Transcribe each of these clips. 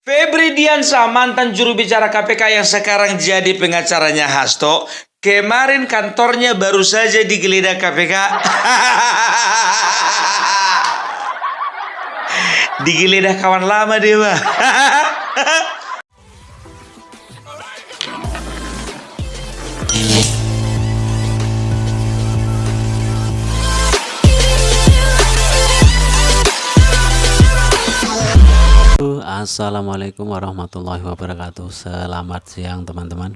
Febri Diansah, mantan juru bicara KPK yang sekarang jadi pengacaranya Hasto, kemarin kantornya baru saja digeledah KPK. Digeledah kawan lama dia, Pak. Assalamualaikum warahmatullahi wabarakatuh. Selamat siang teman-teman.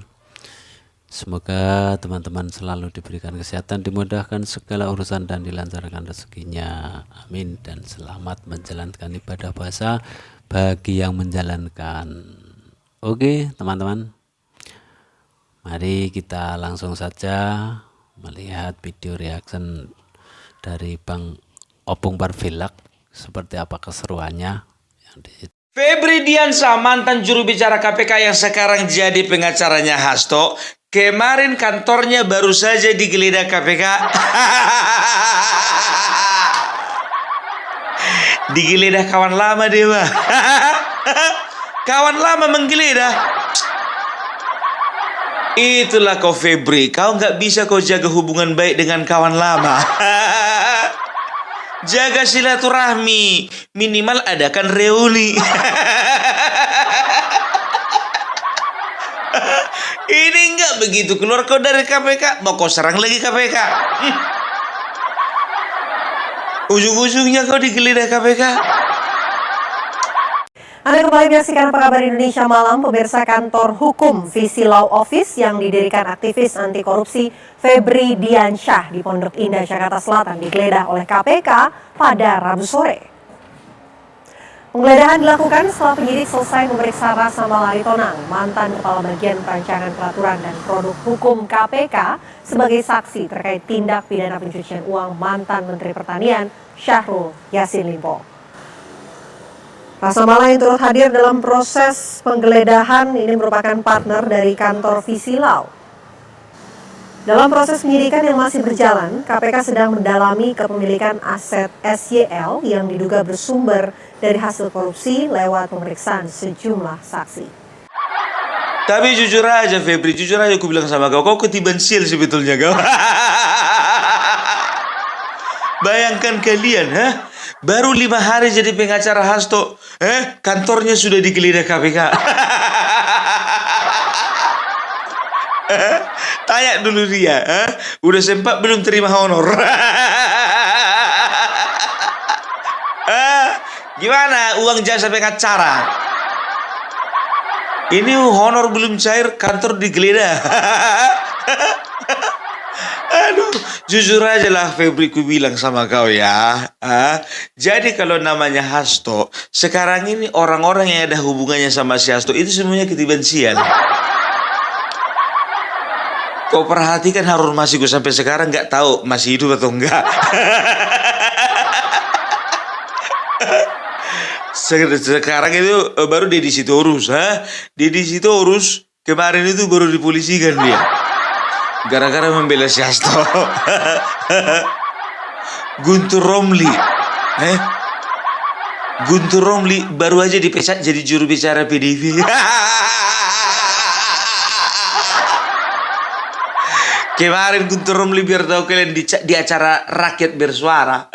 Semoga teman-teman selalu diberikan kesehatan, dimudahkan segala urusan dan dilancarkan rezekinya. Amin. Dan selamat menjalankan ibadah puasa bagi yang menjalankan. Oke teman-teman, mari kita langsung saja melihat video reaction dari Bang Opung Parvilak. Seperti apa keseruannya yang di Febri Diansah, mantan juru bicara KPK yang sekarang jadi pengacaranya Hasto, kemarin kantornya baru saja digeledah KPK. Digeledah kawan lama dia, Pak. Kawan lama menggeledah. Itulah kau Febri, kau nggak bisa kau jaga hubungan baik dengan kawan lama. Jaga silaturahmi, minimal adakan reuni. Ini enggak begitu keluar kau dari KPK, mau kau serang lagi KPK. Ujung-ujungnya kau digeledah KPK. Anda kembali menyaksikan Apa Kabar Indonesia Malam. Pemirsa, kantor hukum Visi Law Office yang didirikan aktivis anti korupsi Febri Diansah di Pondok Indah, Jakarta Selatan digeledah oleh KPK pada Rabu sore. Penggeledahan dilakukan setelah penyidik selesai memeriksa Rasa Malari Tonang, mantan Kepala Bagian Perancangan Peraturan dan Produk Hukum KPK, sebagai saksi terkait tindak pidana pencucian uang mantan Menteri Pertanian Syahrul Yassin Limpo. Rasa Mala yang turut hadir dalam proses penggeledahan ini merupakan partner dari kantor Visi Law. Dalam proses penyidikan yang masih berjalan, KPK sedang mendalami kepemilikan aset SYL yang diduga bersumber dari hasil korupsi lewat pemeriksaan sejumlah saksi. Tapi jujur aja Febri, jujur aja aku bilang sama kau, kau ketiban sial sebetulnya kau. Bayangkan kalian, baru 5 hari jadi pengacara Hasto, kantornya sudah digeledah KPK. Tanya dulu dia, udah sempat belum terima honor? Gimana uang jasa pengacara? Ini honor belum cair, kantor digeledah. Aduh, jujur aja lah Febri, ku bilang sama kau ya. Jadi kalau namanya Hasto, sekarang ini orang-orang yang ada hubungannya sama si Hasto itu semuanya ketiban sial. Kau perhatikan Harun Masiku sampai sekarang nggak tahu masih hidup atau enggak. Sekarang itu baru Deddy Sitorus, Deddy Sitorus kemarin itu baru dipolisikan dia. Gara-gara membela si Hasto. Guntur Romli, Guntur Romli baru aja dipecat jadi juru bicara PDIP. Kemarin Guntur Romli, biar tahu kalian, di acara Rakyat Bersuara,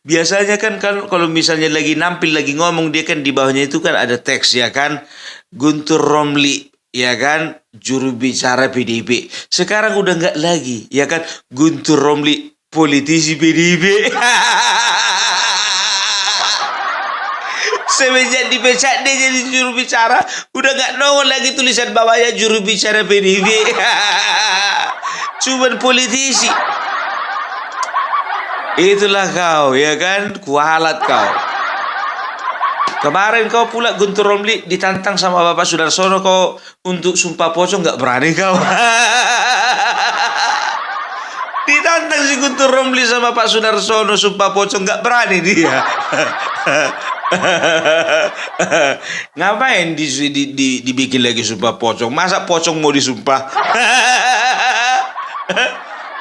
biasanya kan kalau misalnya lagi nampil, lagi ngomong, dia kan di bawahnya itu kan ada teks ya kan, Guntur Romli, ya kan, juru bicara PDIP. Sekarang udah nggak lagi, ya kan, Guntur Romli, politisi PDIP. Semenjak dipecat dia jadi juru bicara, udah nggak nongol lagi tulisan bawahnya juru bicara PDIP. Cuman politisi. Itulah kau, ya kan, kualat kau. Kemarin kau pula Guntur Romli ditantang sama Bapak Sudarsono kau untuk sumpah pocong, nggak berani kau. Ditantang si Guntur Romli sama Pak Sudarsono sumpah pocong, nggak berani dia. Ngapain dibikin lagi sumpah pocong? Masa pocong mau disumpah?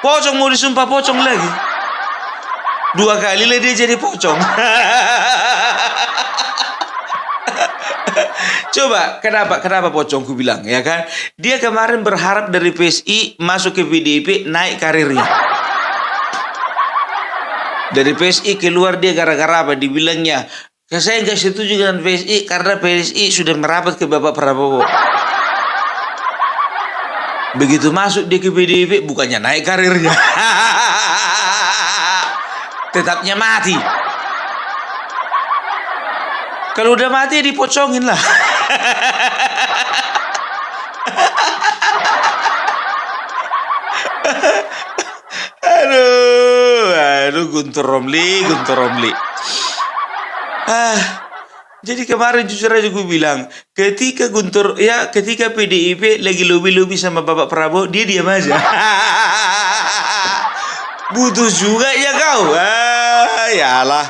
Pocong mau disumpah pocong lagi? 2 kali lah dia jadi pocong. Coba, kenapa pocongku bilang, ya kan? Dia kemarin berharap dari PSI masuk ke PDIP, naik karirnya. Dari PSI keluar dia gara-gara apa? Dibilangnya, saya nggak setuju dengan PSI karena PSI sudah merapat ke Bapak Prabowo. Begitu masuk dia ke PDIP, bukannya naik karirnya. Tetapnya mati. Kalau udah mati dipocongin lah. Aduh, Guntur Romli. Jadi kemarin jujur aja gue bilang, ketika PDIP lagi lobby sama Bapak Prabowo, dia diam aja. Butuh juga ya kau. Yalah.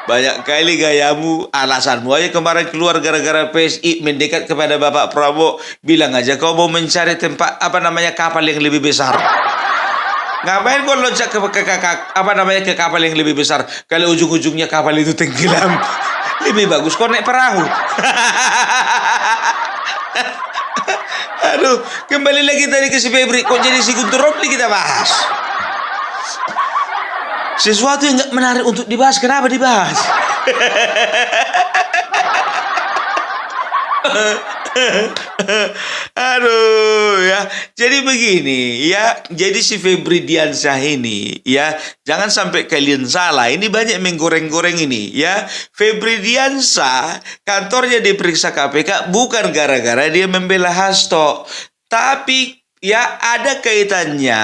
Banyak kali gayamu, alasanmu aja kemarin keluar gara-gara PSI mendekat kepada Bapak Prabowo. Bilang aja kau mau mencari tempat kapal yang lebih besar. Ngapain kau loncat ke kapal yang lebih besar kalau ujung-ujungnya kapal itu tenggelam? Lebih bagus kau naik perahu. Aduh, kembali lagi tadi ke si Febri. Kok jadi si Guntur Romli kita bahas? Sesuatu yang gak menarik untuk dibahas, kenapa dibahas? Aduh ya. Jadi begini ya. Jadi si Febri Diansyah ini ya, jangan sampai kalian salah. Ini banyak menggoreng-goreng ini ya. Febri Diansyah kantornya diperiksa KPK bukan gara-gara dia membela Hasto, tapi ya ada kaitannya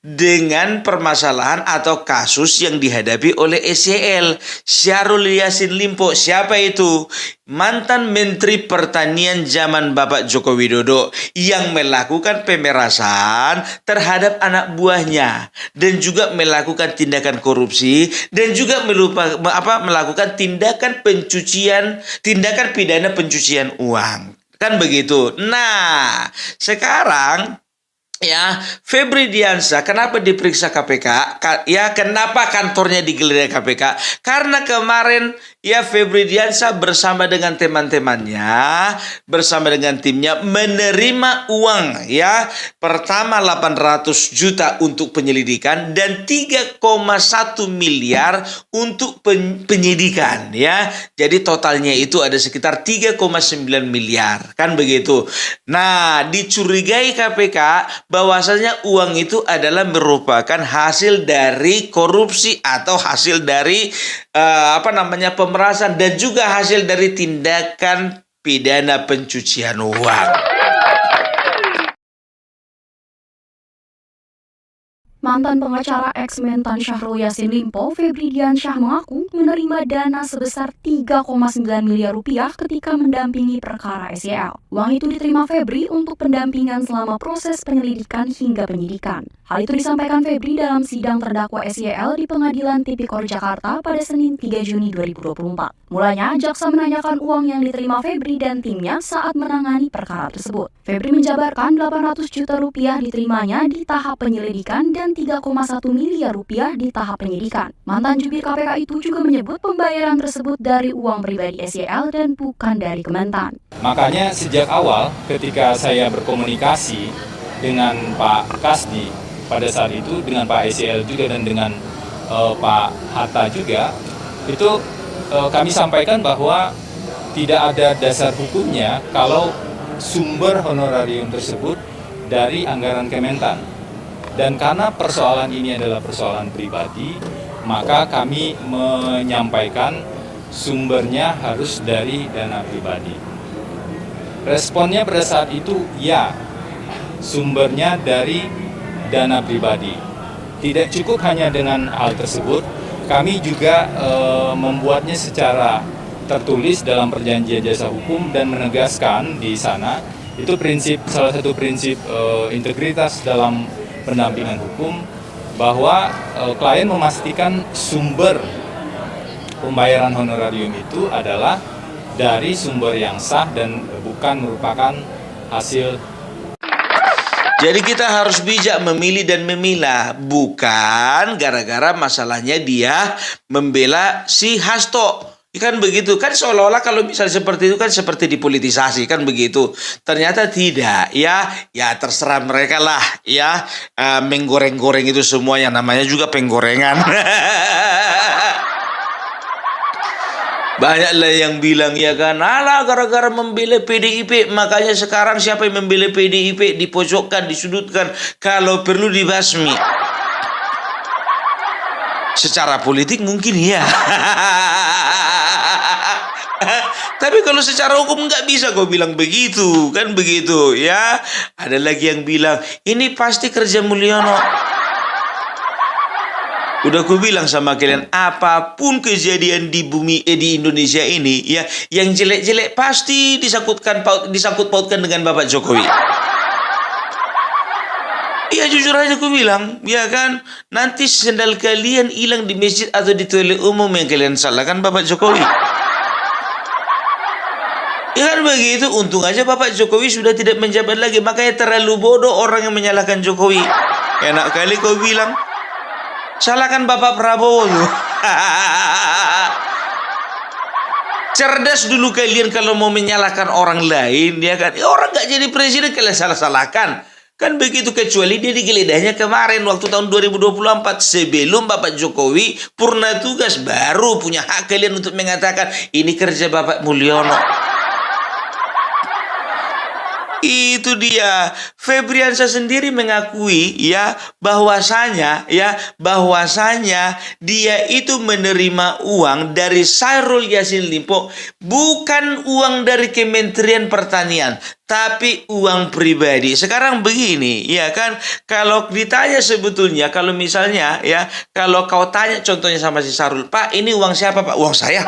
dengan permasalahan atau kasus yang dihadapi oleh SYL, Syahrul Yassin Limpo. Siapa itu? Mantan Menteri Pertanian zaman Bapak Joko Widodo yang melakukan pemerasan terhadap anak buahnya dan juga melakukan tindakan korupsi dan juga melakukan tindakan pidana pencucian uang. Kan begitu. Nah, sekarang ya, Febri Diansyah kenapa diperiksa KPK? Ya, kenapa kantornya digeledah KPK? Karena kemarin ya Febri Diansyah bersama dengan teman-temannya, bersama dengan timnya menerima uang ya. Pertama 800 juta untuk penyelidikan dan 3,1 miliar untuk penyidikan ya. Jadi totalnya itu ada sekitar 3,9 miliar. Kan begitu. Nah, dicurigai KPK bahwasanya uang itu adalah merupakan hasil dari korupsi atau hasil dari pemerasan dan juga hasil dari tindakan pidana pencucian uang. Mantan pengacara ex-Mentan Syahrul Yassin Limpo, Febri Diansyah mengaku menerima dana sebesar 3,9 miliar rupiah ketika mendampingi perkara SYL. Uang itu diterima Febri untuk pendampingan selama proses penyelidikan hingga penyidikan. Hal itu disampaikan Febri dalam sidang terdakwa SYL di Pengadilan Tipikor Jakarta pada Senin 3 Juni 2024. Mulanya, jaksa menanyakan uang yang diterima Febri dan timnya saat menangani perkara tersebut. Febri menjabarkan 800 juta rupiah diterimanya di tahap penyelidikan dan 3,1 miliar rupiah di tahap penyidikan. Mantan jubir KPK itu juga menyebut pembayaran tersebut dari uang pribadi SYL dan bukan dari Kementan. Makanya sejak awal ketika saya berkomunikasi dengan Pak Kasdi pada saat itu, dengan Pak SYL juga dan dengan Pak Hatta juga, itu kami sampaikan bahwa tidak ada dasar hukumnya kalau sumber honorarium tersebut dari anggaran Kementan. Dan karena persoalan ini adalah persoalan pribadi, maka kami menyampaikan sumbernya harus dari dana pribadi. Responnya pada saat itu, ya, sumbernya dari dana pribadi. Tidak cukup hanya dengan hal tersebut, kami juga membuatnya secara tertulis dalam perjanjian jasa hukum dan menegaskan di sana, itu salah satu prinsip integritas dalam pendampingan hukum, bahwa klien memastikan sumber pembayaran honorarium itu adalah dari sumber yang sah dan bukan merupakan hasil. Jadi kita harus bijak memilih dan memilah, bukan gara-gara masalahnya dia membela si Hasto. Kan begitu, kan seolah-olah kalau misalnya seperti itu kan seperti dipolitisasi, kan begitu. Ternyata tidak, ya terserah mereka lah, ya menggoreng-goreng itu semua yang namanya juga penggorengan. Banyaklah yang bilang ya kan, alah gara-gara membela PDIP, makanya sekarang siapa yang membela PDIP dipojokkan, disudutkan, kalau perlu dibasmi. Secara politik mungkin ya. Tapi kalau secara hukum nggak bisa kau bilang begitu, kan begitu ya. Ada lagi yang bilang ini pasti kerja Mulyono. Udah aku bilang sama kalian, apapun kejadian di bumi di Indonesia ini ya, yang jelek-jelek pasti disangkut pautkan dengan Bapak Jokowi. Iya jujur aja aku bilang, ya kan, nanti sendal kalian hilang di masjid atau di toilet umum yang kalian salahkan Bapak Jokowi. Ya kan begitu, untung aja Bapak Jokowi sudah tidak menjabat lagi, makanya terlalu bodoh orang yang menyalahkan Jokowi. Enak kali kau bilang, salahkan Bapak Prabowo tuh. Cerdas dulu kalian kalau mau menyalahkan orang lain, ya kan? Orang nggak jadi presiden kalian salah-salahkan. Kan begitu, kecuali dia digeledahnya kemarin waktu tahun 2024 sebelum Bapak Jokowi purna tugas, baru punya hak kalian untuk mengatakan ini kerja Bapak Mulyono. Itu dia. Febriansyah sendiri mengakui bahwasanya dia itu menerima uang dari Syahrul Yassin Limpo, bukan uang dari Kementerian Pertanian, tapi uang pribadi. Sekarang begini, ya kan, kalau ditanya sebetulnya, kalau misalnya kalau kau tanya contohnya sama si Syahrul, Pak ini uang siapa Pak? Uang saya.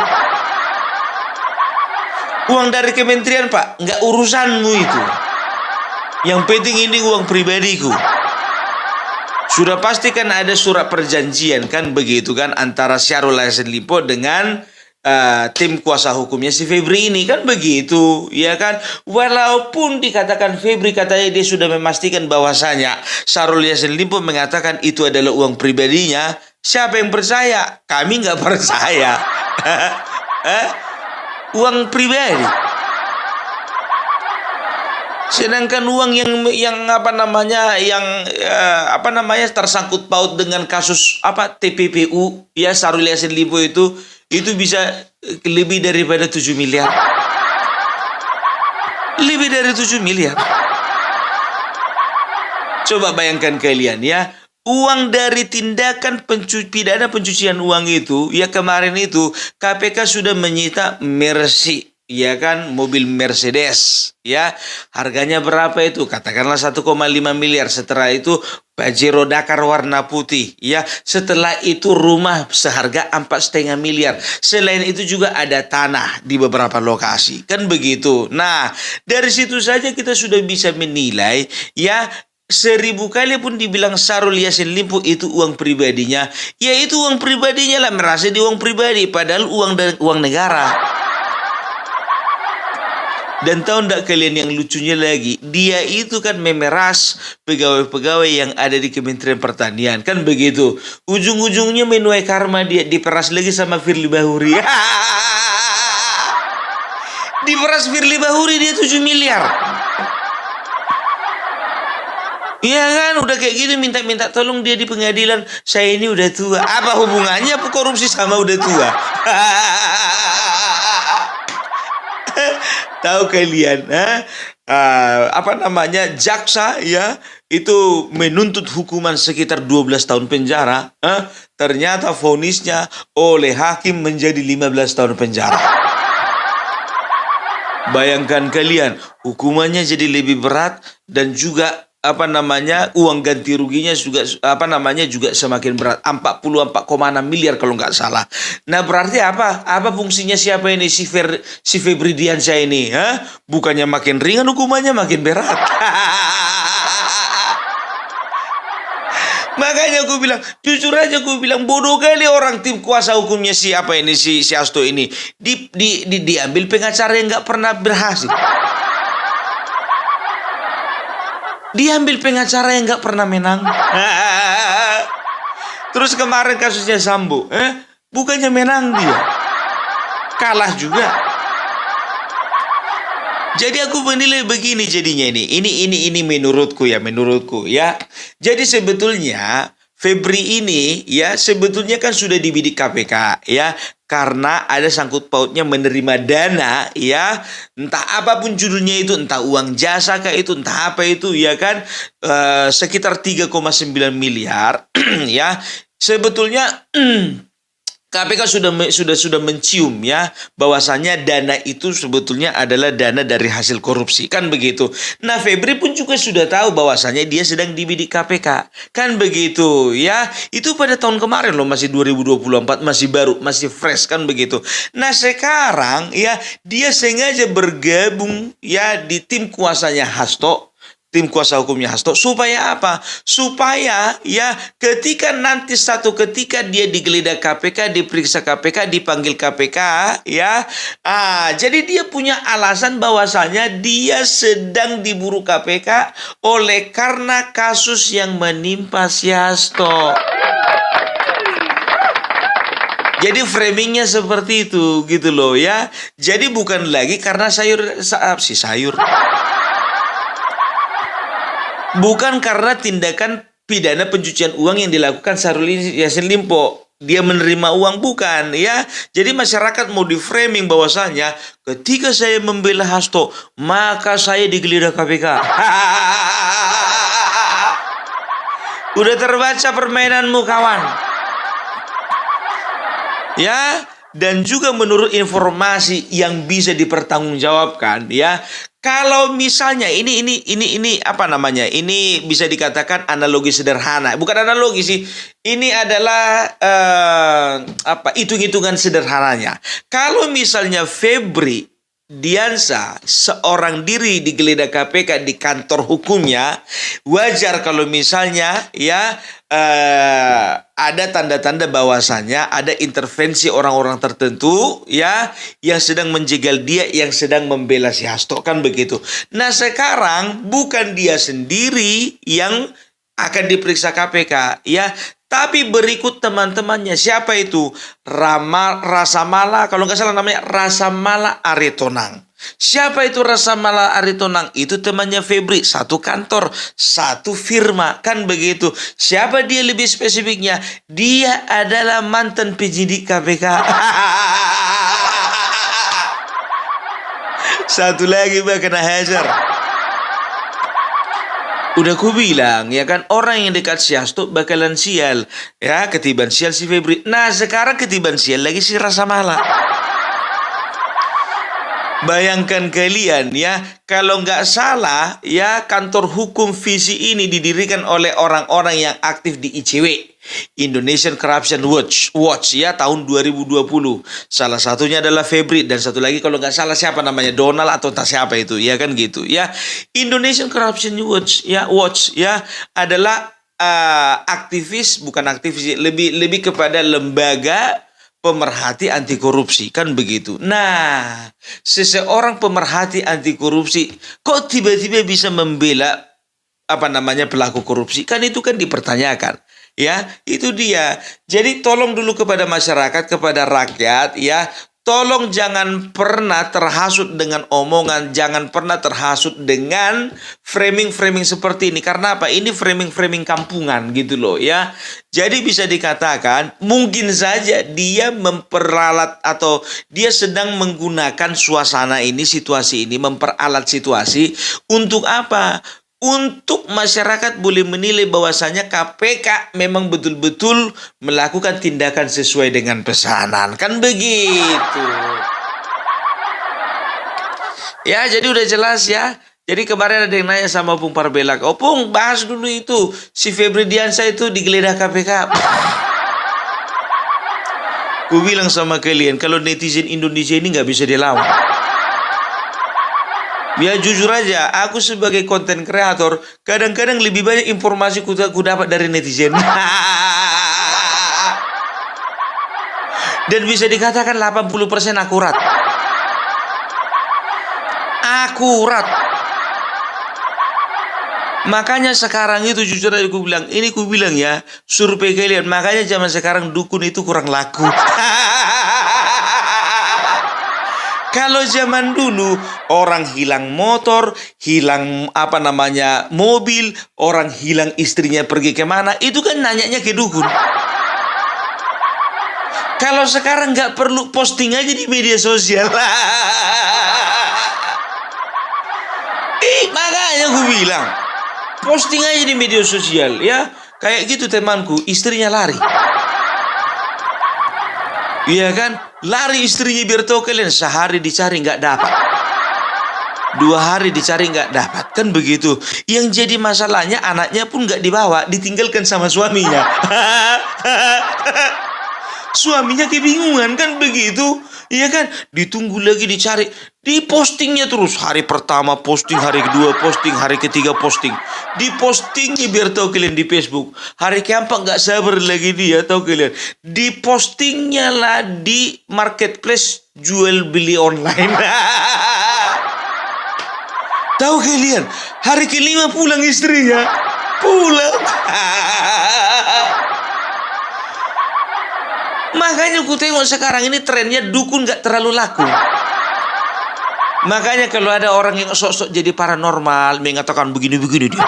Uang dari kementerian Pak, nggak urusanmu itu. Yang penting ini uang pribadiku. Sudah pasti kan ada surat perjanjian kan begitu kan antara Syahrul Yassin Limpo dengan tim kuasa hukumnya si Febri ini kan begitu, ya kan. Walaupun dikatakan Febri katanya dia sudah memastikan bahwasanya Syahrul Yassin Limpo mengatakan itu adalah uang pribadinya, siapa yang percaya? Kami nggak percaya. Uang pribadi. Sedangkan uang yang tersangkut paut dengan kasus TPPU ya Syahrul Yassin Limpo itu bisa lebih daripada 7 miliar. Lebih dari 7 miliar. Coba bayangkan kalian ya, uang dari tindakan pidana pencucian uang itu, ya kemarin itu KPK sudah menyita Mercy, ya kan, mobil Mercedes, ya. Harganya berapa itu? Katakanlah 1,5 miliar. Setelah itu Pajero Dakar warna putih, ya. Setelah itu rumah seharga 4,5 miliar. Selain itu juga ada tanah di beberapa lokasi, kan begitu. Nah, dari situ saja kita sudah bisa menilai, ya. 1000 kali pun dibilang Syahrul Yassin Limpo itu uang pribadinya, ya itu uang pribadinya lah, merasa di uang pribadi, padahal uang negara. Dan tahu enggak kalian yang lucunya lagi, dia itu kan memeras pegawai-pegawai yang ada di Kementerian Pertanian, kan begitu. Ujung-ujungnya menuai karma, dia diperas lagi sama Firly Bahuri. Diperas Firly Bahuri dia 7 miliar. Iya kan, udah kayak gitu minta tolong dia di pengadilan. Saya ini udah tua. Apa hubungannya korupsi sama udah tua? Tahu kalian, jaksa ya itu menuntut hukuman sekitar 12 tahun penjara. Ternyata vonisnya oleh hakim menjadi 15 tahun penjara. Bayangkan kalian, hukumannya jadi lebih berat dan juga uang ganti ruginya juga juga semakin berat, 44,6 miliar kalau nggak salah. Nah, berarti apa fungsinya siapa ini si Febri Diansyah ini? Bukannya makin ringan hukumannya, makin berat. Makanya aku bilang, jujur aja aku bilang, bodoh kali orang tim kuasa hukumnya si Hasto ini. Diambil pengacara yang nggak pernah berhasil. Diambil pengacara yang nggak pernah menang. Terus kemarin kasusnya Sambo, bukannya menang dia. kalah juga. Jadi aku menilai begini jadinya ini menurutku ya. Jadi sebetulnya Febri ini ya sebetulnya kan sudah dibidik KPK ya, karena ada sangkut pautnya menerima dana ya, entah apapun judulnya itu, entah uang jasa kah itu, entah apa itu ya kan, sekitar 3,9 miliar ya. Sebetulnya KPK sudah mencium ya bahwasanya dana itu sebetulnya adalah dana dari hasil korupsi, kan begitu. Nah, Febri pun juga sudah tahu bahwasanya dia sedang dibidik KPK, kan begitu ya. Itu pada tahun kemarin loh, masih 2024, masih baru, masih fresh, kan begitu. Nah, sekarang ya dia sengaja bergabung ya di tim kuasanya Hasto, tim kuasa hukumnya Hasto, supaya apa? Supaya ya ketika nanti satu ketika dia digeledah KPK, diperiksa KPK, dipanggil KPK ya, jadi dia punya alasan bahwasanya dia sedang diburu KPK oleh karena kasus yang menimpa si Hasto. Jadi framingnya seperti itu gitu loh ya. Jadi bukan lagi karena bukan karena tindakan pidana pencucian uang yang dilakukan Syahrul Yassin Limpo. Dia menerima uang, bukan ya. Jadi masyarakat mau di-framing bahwasanya ketika saya membela Hasto, maka saya digeledah KPK. Udah terbaca permainanmu, kawan. Ya, dan juga menurut informasi yang bisa dipertanggungjawabkan ya, kalau misalnya ini apa namanya? Ini bisa dikatakan analogi sederhana. Bukan analogi sih. Ini adalah hitung-hitungan sederhananya. Kalau misalnya Febri Diansyah seorang diri digeledah KPK di kantor hukumnya, wajar kalau misalnya ya ada tanda-tanda bahwasanya ada intervensi orang-orang tertentu ya yang sedang menjegal dia, yang sedang membela si Hasto, kan begitu. Nah, sekarang bukan dia sendiri yang akan diperiksa KPK ya, tapi berikut teman-temannya. Siapa itu? Rasamala, kalau nggak salah namanya Rasamala Aritonang. Siapa itu Rasamala Aritonang? Itu temannya Febri, satu kantor, satu firma, kan begitu. Siapa dia lebih spesifiknya? Dia adalah mantan penyidik KPK. Satu lagi kena hajar. Udah ku bilang ya kan, orang yang dekat si Hasto bakalan sial ya, ketiban sial si Febri. Nah, sekarang ketiban sial lagi si Rasamala. Bayangkan kalian ya, kalau nggak salah ya, kantor hukum Visi ini didirikan oleh orang-orang yang aktif di ICW, Indonesian Corruption Watch ya, tahun 2020. Salah satunya adalah Febri, dan satu lagi kalau nggak salah siapa namanya, Donald atau tak siapa itu ya kan gitu ya. Indonesian Corruption Watch ya adalah aktivis, bukan aktivis, lebih kepada lembaga pemerhati anti korupsi, kan begitu. Nah, seseorang pemerhati anti korupsi kok tiba-tiba bisa membela pelaku korupsi? Kan itu kan dipertanyakan. Ya, itu dia. Jadi tolong dulu kepada masyarakat, kepada rakyat ya, tolong jangan pernah terhasut dengan omongan, jangan pernah terhasut dengan framing-framing seperti ini. Karena apa? Ini framing-framing kampungan gitu loh ya. Jadi bisa dikatakan mungkin saja dia memperalat atau dia sedang menggunakan suasana ini, situasi ini, memperalat situasi untuk apa? Untuk masyarakat boleh menilai bahwasanya KPK memang betul-betul melakukan tindakan sesuai dengan pesanan, kan begitu. Ya, jadi udah jelas ya. Jadi kemarin ada yang nanya sama Pung Parbelak, Pung bahas dulu itu si Febri Diansyah itu digeledah KPK. Gue bilang sama kalian, kalau netizen Indonesia ini nggak bisa dilawan. Ya jujur aja, aku sebagai konten kreator kadang-kadang lebih banyak informasi ku dapat dari netizen. Dan bisa dikatakan 80% akurat. Akurat. Makanya sekarang itu jujur aja ku bilang ya, survei kalian, makanya zaman sekarang dukun itu kurang laku. Kalau zaman dulu orang hilang motor, hilang mobil, orang hilang istrinya pergi kemana, itu kan nanyanya ke dukun. Kalau sekarang nggak perlu, posting aja di media sosial. Makanya gue bilang, posting aja di media sosial ya. Kayak gitu temanku, istrinya lari. Iya kan? Lari istrinya biar tahu kalian, sehari dicari nggak dapat. 2 hari dicari nggak dapat. Kan begitu. Yang jadi masalahnya anaknya pun nggak dibawa, ditinggalkan sama suaminya. Suaminya kebingungan kan begitu. Iya kan? Ditunggu lagi dicari. Dipostingnya terus. Hari pertama posting, hari kedua posting, hari ketiga posting. Dipostingnya biar tahu kalian di Facebook. Hari keempat nggak sabar lagi dia, tahu kalian. Dipostingnya lah di marketplace jual beli online. Tahu kalian? Hari kelima pulang istrinya. Pulang. Makanya aku tengok sekarang ini trennya dukun gak terlalu laku. Makanya kalau ada orang yang sok-sok jadi paranormal, mengatakan begini-begini dia.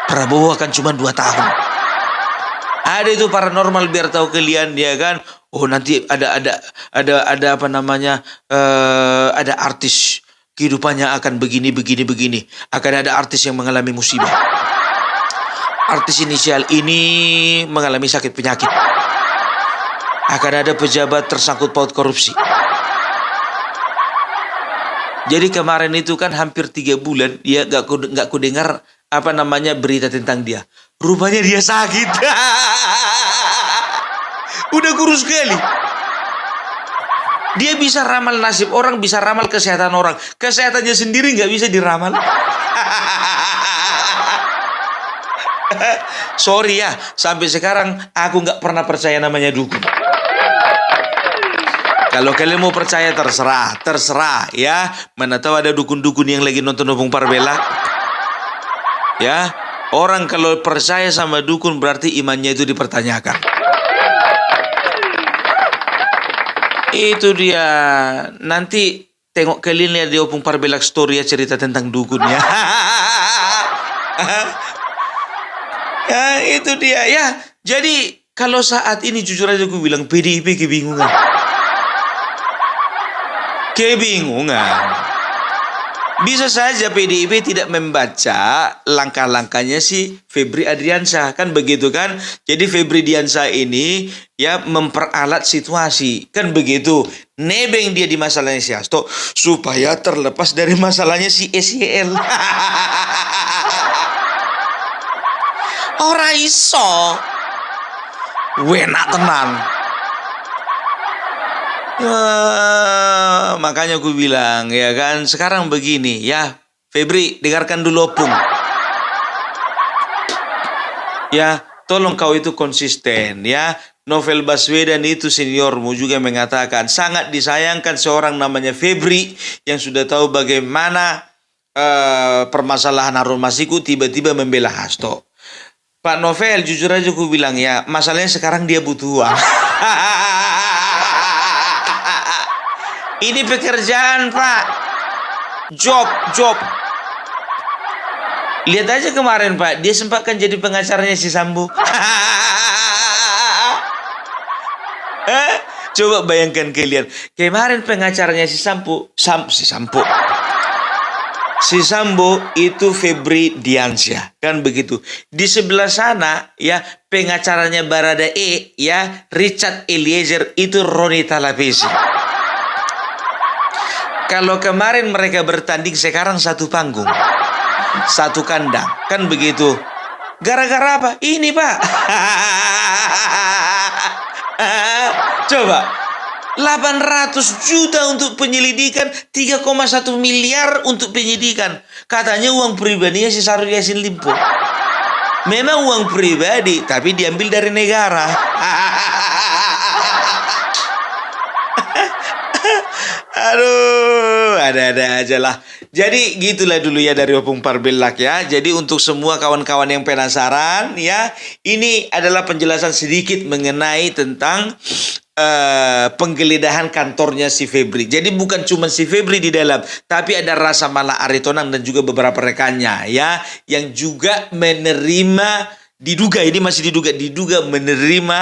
Prabowo akan cuma 2 tahun. Ada itu paranormal biar tahu kalian dia kan. Oh nanti ada ada artis kehidupannya akan begini. Akan ada artis yang mengalami musibah. Artis inisial ini mengalami sakit penyakit. Akan ada pejabat tersangkut paut korupsi. Jadi kemarin itu kan hampir 3 bulan ya gak ku dengar berita tentang dia. Rupanya dia sakit. Udah kurus sekali. Dia bisa ramal nasib orang, bisa ramal kesehatan orang. Kesehatannya sendiri gak bisa diramal. Sorry ya, sampai sekarang aku gak pernah percaya namanya dukun. Kalau kalian mau percaya terserah ya. Mana tahu ada dukun-dukun yang lagi nonton Opung Parbella. Ya, orang kalau percaya sama dukun berarti imannya itu dipertanyakan. Itu dia. Nanti tengok kalian lihat di Opung Parbella story ya, cerita tentang dukun ya. Ya, itu dia ya. Jadi kalau saat ini jujur aja gue bilang PDIP kebingungan. Bisa saja PDIP tidak membaca langkah-langkahnya si Febri Adriansyah, kan begitu kan? Jadi Febri Diansyah ini ya memperalat situasi, kan begitu. Nebeng dia di masalahnya si Hasto supaya terlepas dari masalahnya si SYL. Ora iso. Wenak tenan. Makanya aku bilang ya kan, sekarang begini ya, Febri dengarkan dulu Opung. Ya, tolong kau itu konsisten ya. Novel Baswedan itu seniormu juga mengatakan sangat disayangkan seorang namanya Febri yang sudah tahu bagaimana permasalahan Harun Masiku tiba-tiba membela Hasto. Pak Novel, jujur aja aku bilang ya, masalahnya sekarang dia butuh uang. Ini pekerjaan Pak, job. Lihat aja kemarin Pak, dia sempatkan jadi pengacaranya si Sambo. Coba bayangkan kalian, kemarin pengacaranya si Sambo itu Febri Diansyah, kan begitu. Di sebelah sana ya pengacaranya Baradae ya Richard Eliezer itu Roni Talapesi. Kalau kemarin mereka bertanding, sekarang satu panggung, satu kandang, kan begitu. Gara-gara apa? Ini Pak. Coba 800 juta untuk penyelidikan, 3,1 miliar untuk penyidikan. Katanya uang pribadinya si Syahrul Yassin Limpo. Memang uang pribadi, tapi diambil dari negara. Aduh, ada-ada aja lah. Jadi gitulah dulu ya dari Opung Parbella ya. Jadi untuk semua kawan-kawan yang penasaran ya, ini adalah penjelasan sedikit mengenai tentang penggeledahan kantornya si Febri. Jadi bukan cuma si Febri di dalam, tapi ada Rasa Mala Aritonang dan juga beberapa rekannya ya, yang juga menerima, diduga menerima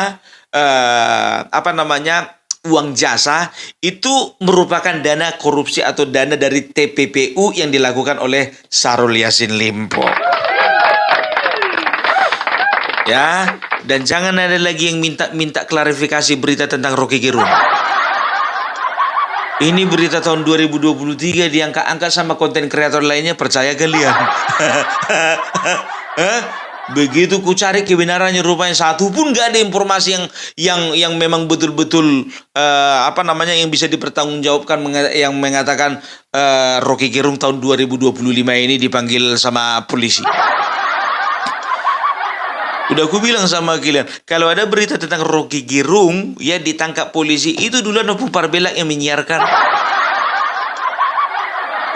uang jasa. Itu merupakan dana korupsi atau dana dari TPPU yang dilakukan oleh Syahrul Yassin Limpo. Ya, dan jangan ada lagi yang minta klarifikasi berita tentang Rocky Gerung. Ini berita tahun 2023 diangkat-angkat sama konten kreator lainnya, percaya kalian? Begitu ku cari kebenarannya, rupanya satu pun gak ada informasi yang memang betul-betul yang bisa dipertanggungjawabkan, yang mengatakan Rocky Gerung tahun 2025 ini dipanggil sama polisi. Udah aku bilang sama kalian, kalau ada berita tentang Rocky Gerung ya ditangkap polisi, itu duluan Opung Parbelak yang menyiarkan.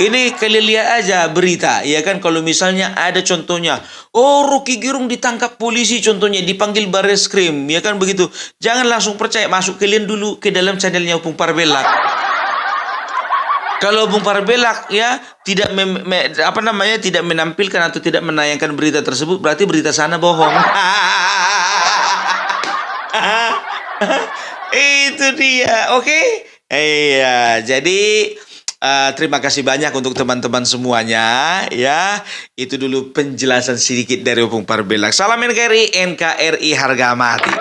Ini kalian lihat aja berita, ya kan, kalau misalnya ada contohnya, oh Rocky Gerung ditangkap polisi contohnya, dipanggil Barreskrim, ya kan begitu. Jangan langsung percaya, masuk kalian dulu ke dalam channelnya Opung Parbelak. Kalau Opung Parbelak ya tidak tidak menampilkan atau tidak menayangkan berita tersebut, berarti berita sana bohong. Itu dia, oke? Iya, jadi terima kasih banyak untuk teman-teman semuanya ya. Itu dulu penjelasan sedikit dari Opung Parbelak. Salam NKRI, NKRI harga mati.